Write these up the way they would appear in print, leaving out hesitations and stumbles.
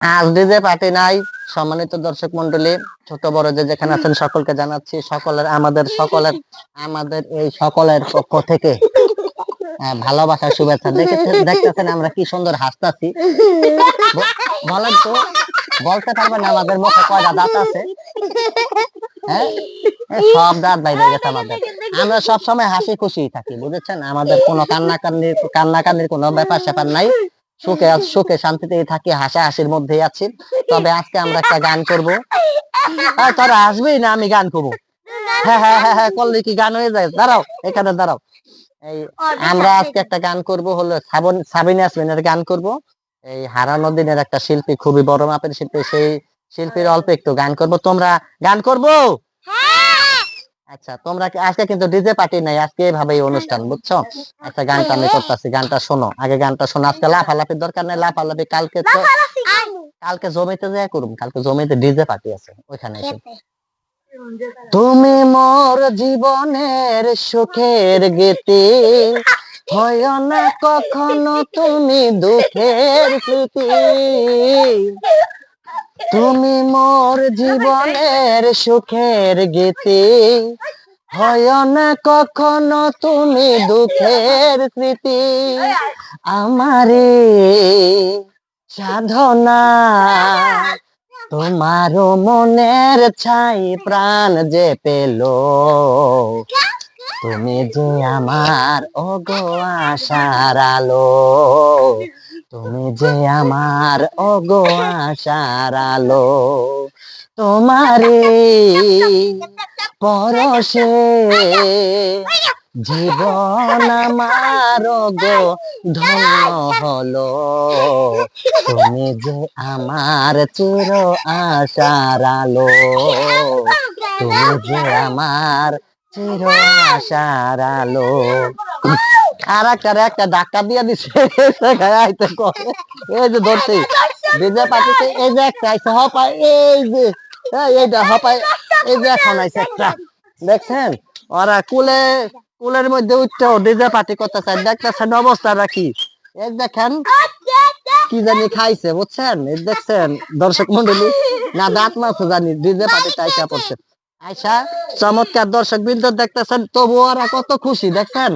আজ DJ party নাই। সম্মানিত দর্শক মন্ডলী, ছোট বড় যে যেখানে আছেন সকলকে জানাচ্ছি আমাদের এই সকলের পক্ষ থেকে ভালোবাসার শুভেচ্ছা। দেখতেছেন আমরা কি সুন্দর হাসতাছি। বলেন তো, বলতে পারবেন আমাদের মুখে কয়টা দাঁত আছে? হ্যাঁ, সব দাঁত বাইরে গেছে আমাদের। আমরা সব সময় হাসি খুশি থাকি, বুঝেছেন? আমাদের কোনো কান্নাকান্নির কোনো ব্যাপার স্যাপার নাই। সুখে শান্তিতে থাকি, হাসির মধ্যেই আছি। তবে আজকে আমরা একটা গান করবো। তোরা আসবেই না, আমি গান করবো। হ্যাঁ হ্যাঁ হ্যাঁ হ্যাঁ করলে কি গান হয়ে যায়? দাঁড়াও, এখানে দাঁড়াও। এই আমরা আজকে একটা গান করব, হলো সাবিনা ইয়াসমিনের গান করব। এই হারানো দিনের একটা শিল্পী, খুবই বড় মাপের শিল্পী, সেই শিল্পীর অল্প একটু গান করব। তোমরা গান করবো? আচ্ছা, তোমরা আজকে কিন্তু ডিজে পার্টি নাই, আজকে এইভাবেই অনুষ্ঠান, বুঝছো? একটা গানটা আমি করতেছি, গানটা শোনো, আগে গানটা শোনো। আজকে লাফালাফির দরকার নেই, লাফালাফি কালকে জমিতে যায় করুম, কালকে জমিতে ডিজে পার্টি আছে, ওইখানে এসে। তুমি মোর জীবনের সুখের গীতি, হয় না কখনো তুমি দুঃখের স্মৃতি। তুমি মোর জীবনের সুখের গীতি, হয় না কখনো তুমি দুঃখের স্মৃতি। আমারে সাধনা তোমার মনের ছাই প্রাণ যে পেল, তুমি যে আমার ওগো আশার আলো, তুমি যে আমার ওগো আশার আলো। তোমারে পরশে জীবন আমার গো ধন্য হলো, তুমি যে আমার চির আশার আলো, তুমি যে আমার চির আশার আলো। আর একটা ধাক্কা দিয়ে দিছে, এই যে ধরছি ডিজে পার্টিতে, এই যে একটা আইসে হপায়, এই যে এইটা হপায়, এই যে এখন আইসে একটা, দেখছেন? ওরা কুলের মধ্যে উঠতেও ডিজে পার্টি করতে চায়, দেখতেছেন অবস্থাটা কি? এই দেখেন কি জানি খাইছে, বুঝছেন? এই দেখছেন দর্শক মন্ডলী, না দাঁত মাছ জানি ডিজে পার্টিতে আইসা পড়ছে। আইসা চমৎকার দর্শক বৃন্দ দেখতেছেন, তবু ওরা কত খুশি, দেখছেন?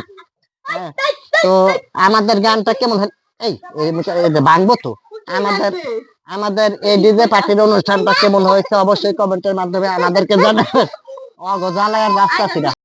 হ্যাঁ, তো আমাদের গানটা কেমন হয়? এই ভাঙবো তো। আমাদের আমাদের এই ডিজে পার্টির অনুষ্ঠানটা কেমন হয়েছে অবশ্যই কমেন্টের মাধ্যমে আমাদেরকে জানাবেন। অগো জ্বালায় আর রাস্তা ছিল।